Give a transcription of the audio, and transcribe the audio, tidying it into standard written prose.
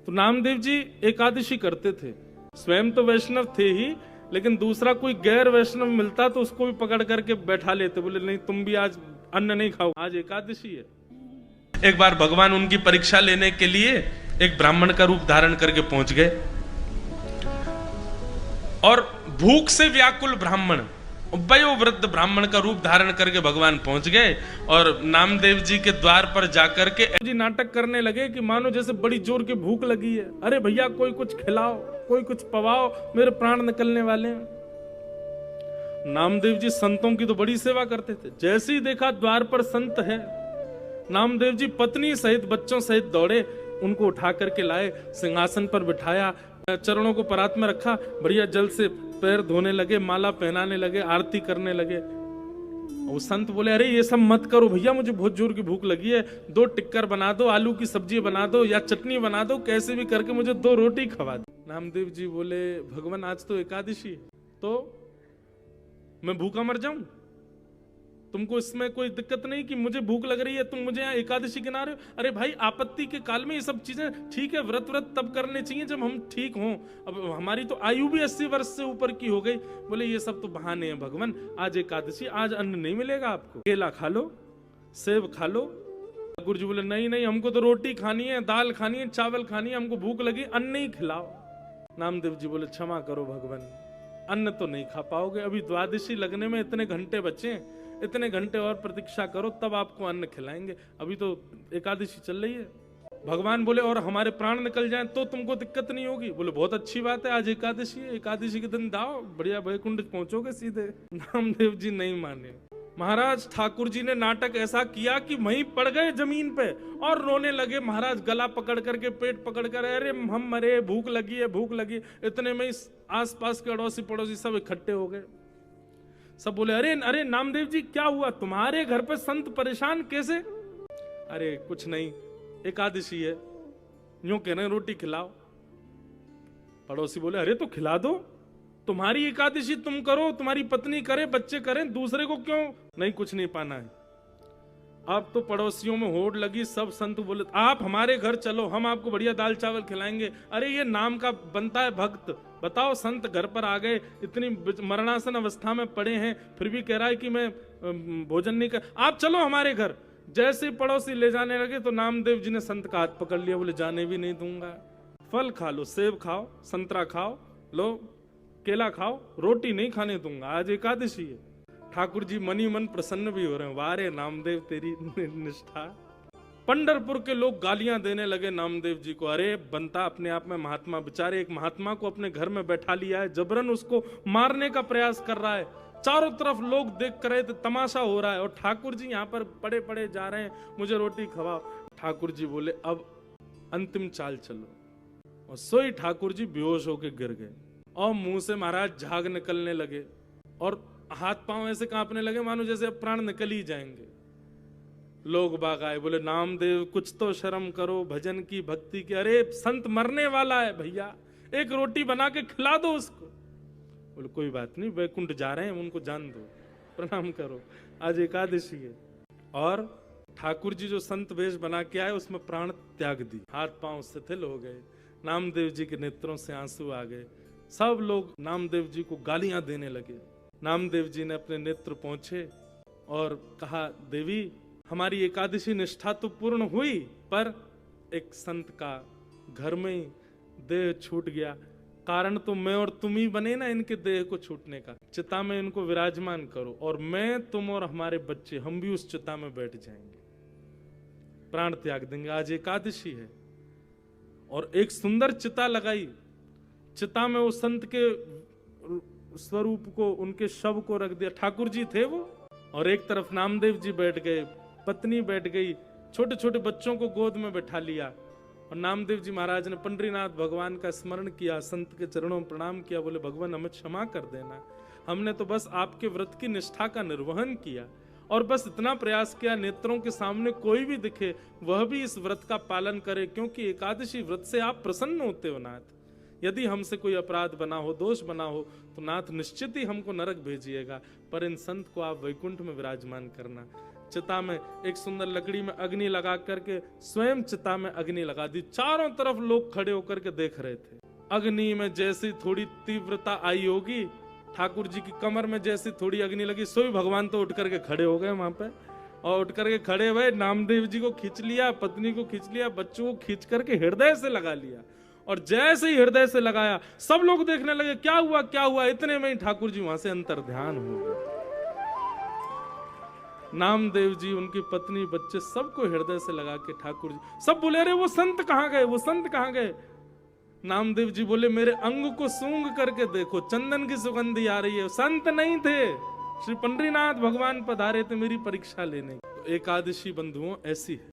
तो नामदेव जी एकादशी करते थे, स्वयं तो वैष्णव थे ही, लेकिन दूसरा कोई गैर वैष्णव मिलता तो उसको भी पकड़ करके बैठा लेते, बोले नहीं तुम भी आज अन्न नहीं खाओ, आज एकादशी है। एक बार भगवान उनकी परीक्षा लेने के लिए एक ब्राह्मण का रूप धारण करके पहुंच गए, और भूख से व्याकुल ब्राह्मण, वयोवृद्ध ब्राह्मण का रूप धारण करके भगवान पहुंच गए और नामदेव जी के द्वार पर जाकर के जी नाटक करने लगे कि मानो जैसे बड़ी जोर की भूख लगी है, अरे भैया कोई कुछ खिलाओ, कोई कुछ पवाओ, मेरे प्राण निकलने वाले हैं। नामदेव जी संतों की तो बड़ी सेवा करते थे, जैसे ही देखा द्वार पर संत है, नामदेव जी पत्नी सहित बच्चों सहित दौड़े, उनको उठा करके लाए, सिंहासन पर बिठाया, चरणों को परात में रखा, बढ़िया जल से पैर धोने लगे, माला पहनाने लगे, आरती करने लगे। वो संत बोले अरे ये सब मत करो भैया, मुझे बहुत जोर की भूख लगी है, 2 टिक्कर बना दो, आलू की सब्जी बना दो या चटनी बना दो, कैसे भी करके मुझे 2 रोटी खवा दो। नामदेव जी बोले भगवान आज तो एकादशी है, तो मैं भूखा मर जाऊं? तुमको इसमें कोई दिक्कत नहीं कि मुझे भूख लग रही है, तुम मुझे यहाँ एकादशी गिना रहे हो? अरे भाई आपत्ति के काल में ये सब चीजें ठीक है, व्रत तब करने चाहिए जब हम ठीक हों। अब हमारी तो आयु भी 80 वर्ष से ऊपर की हो गई। बोले ये सब तो बहाने हैं भगवान, आज एकादशी, आज अन्न नहीं मिलेगा आपको, केला खा लो, सेब खा लो। गुरु जी बोले नहीं नहीं, हमको तो रोटी खानी है, दाल खानी है, चावल खानी है, हमको भूख लगी, अन्न ही खिलाओ। नामदेव जी बोले क्षमा करो भगवान, अन्न तो नहीं खा पाओगे, अभी द्वादशी लगने में इतने घंटे बचे, इतने घंटे और प्रतीक्षा करो तब आपको अन्न खिलाएंगे, अभी तो एकादशी चल रही है। भगवान बोले और हमारे प्राण निकल जाएं तो तुमको दिक्कत नहीं होगी? बोले बहुत अच्छी बात है, आज एकादशी है, एकादशी के दिन दाओ, बढ़िया वैकुंठ पहुंचोगे सीधे। नामदेव जी नहीं माने। महाराज ठाकुर जी ने नाटक ऐसा किया कि वहीं पड़ गए जमीन पे और रोने लगे। महाराज गला पकड़ करके, पेट पकड़ कर, अरे हम मरे, भूख लगी है, भूख लगी। इतने में आसपास के अड़ोसी पड़ोसी सब इकट्ठे हो गए। सब बोले अरे अरे नामदेव जी क्या हुआ, तुम्हारे घर पे संत परेशान कैसे? अरे कुछ नहीं, एकादशी है, यूं कह रहे हैं रोटी खिलाओ। पड़ोसी बोले अरे तो खिला दो, तुम्हारी एकादशी तुम करो, तुम्हारी पत्नी करे, बच्चे करें, दूसरे को क्यों? नहीं कुछ नहीं पाना है। अब तो पड़ोसियों में होड़ लगी, सब संत बोले आप हमारे घर चलो, हम आपको बढ़िया दाल चावल खिलाएंगे। अरे ये नाम का बनता है भक्त, बताओ संत घर पर आ गए, इतनी मरणासन अवस्था में पड़े हैं, फिर भी कह रहा है कि मैं भोजन नहीं कर, आप चलो हमारे घर। जैसे पड़ोसी ले जाने लगे तो नामदेव जी ने संत का हाथ पकड़ लिया, बोले जाने भी नहीं दूंगा, फल खा लो, सेब खाओ, संतरा खाओ, लो केला खाओ, रोटी नहीं खाने दूंगा, आज एकादशी है। ठाकुर जी मनी मन प्रसन्न भी हो रहे हैं, वारे नामदेव तेरी निष्ठा। पंढरपुर के लोग गालियां देने लगे नामदेव जी को, अरे बनता अपने आप में महात्मा, बेचारे एक महात्मा को अपने घर में बैठा लिया है, जबरन उसको मारने का प्रयास कर रहा है, चारों तरफ लोग देख कर रहे थे, तमाशा हो रहा है, और ठाकुर जी यहाँ पर पड़े पड़े जा रहे हैं, मुझे रोटी खवाओ। ठाकुर जी बोले अब अंतिम चाल चलो, और सोई ठाकुर जी बेहोश होकर गिर गए और मुंह से महाराज झाग निकलने लगे और हाथ पांव ऐसे कांपने लगे मानो जैसे अब प्राण निकल ही जाएंगे। लोग बाग आए, बोले नामदेव कुछ तो शर्म करो, भजन की भक्ति की, अरे संत मरने वाला है भैया, एक रोटी बना के खिला दो उसको। बोले कोई बात नहीं, वैकुंठ जा रहे हैं, उनको जान दो, प्रणाम करो, आज एकादशी है। और ठाकुर जी जो संत वेश बना के आए उसमें प्राण त्याग दी, हाथ पांव शिथिल हो गए, नामदेव जी के नेत्रों से आंसू आ गए, सब लोग नामदेव जी को गालियां देने लगे। नामदेव जी ने अपने नेत्र पहुंचे और कहा देवी हमारी एकादशी निष्ठा तो पूर्ण हुई, पर एक संत का घर में ही देह छूट गया, कारण तो मैं और तुम ही बने ना इनके देह को छूटने का। चिता में इनको विराजमान करो और मैं, तुम और हमारे बच्चे, हम भी उस चिता में बैठ जाएंगे, प्राण त्याग देंगे, आज एकादशी है। और एक सुंदर चिता लगाई, चिता में उस संत के स्वरूप को, उनके शव को रख दिया, ठाकुर जी थे वो, और एक तरफ नामदेव जी बैठ गए, पत्नी बैठ गई, छोटे छोटे बच्चों को गोद में बैठा लिया, और नामदेव जी महाराज ने पंडरीनाथ भगवान का स्मरण किया, संत के चरणों में प्रणाम किया, बोले भगवान हमें क्षमा कर देना, हमने तो बस आपके व्रत की निष्ठा का निर्वहन किया और बस इतना प्रयास किया नेत्रों के सामने कोई भी दिखे वह भी इस व्रत का पालन करे, क्योंकि एकादशी व्रत से आप प्रसन्न होते हो नाथ। यदि हमसे कोई अपराध बना हो, दोष बना हो, तो नाथ निश्चित ही हमको नरक भेजिएगा, पर इन संत को आप वैकुंठ में विराजमान करना। चिता में एक सुंदर लकड़ी में अग्नि लगा करके स्वयं चिता में अग्नि लगा दी। चारों तरफ लोग खड़े होकर के देख रहे थे। अग्नि में जैसी थोड़ी तीव्रता आई होगी, ठाकुर जी की कमर में जैसी थोड़ी अग्नि लगी, सोई भगवान तो उठ करके खड़े हो गए वहां पे, और उठ करके खड़े हुए नामदेव जी को खींच लिया, पत्नी को खींच लिया, बच्चों को खींच करके हृदय से लगा लिया। और जैसे ही हृदय से लगाया सब लोग देखने लगे क्या हुआ क्या हुआ। इतने में ही ठाकुर जी वहां से अंतर्ध्यान हो गए। नामदेव जी, उनकी पत्नी, बच्चे सबको हृदय से लगा के ठाकुर जी, सब बोले अरे वो संत कहां गए, वो संत कहां गए। नामदेव जी बोले मेरे अंग को सूंघ करके देखो, चंदन की सुगंधी आ रही है। संत नहीं थे, श्री पंडरीनाथ भगवान पधारे थे मेरी परीक्षा लेने। तो एकादशी बंधुओं ऐसी है।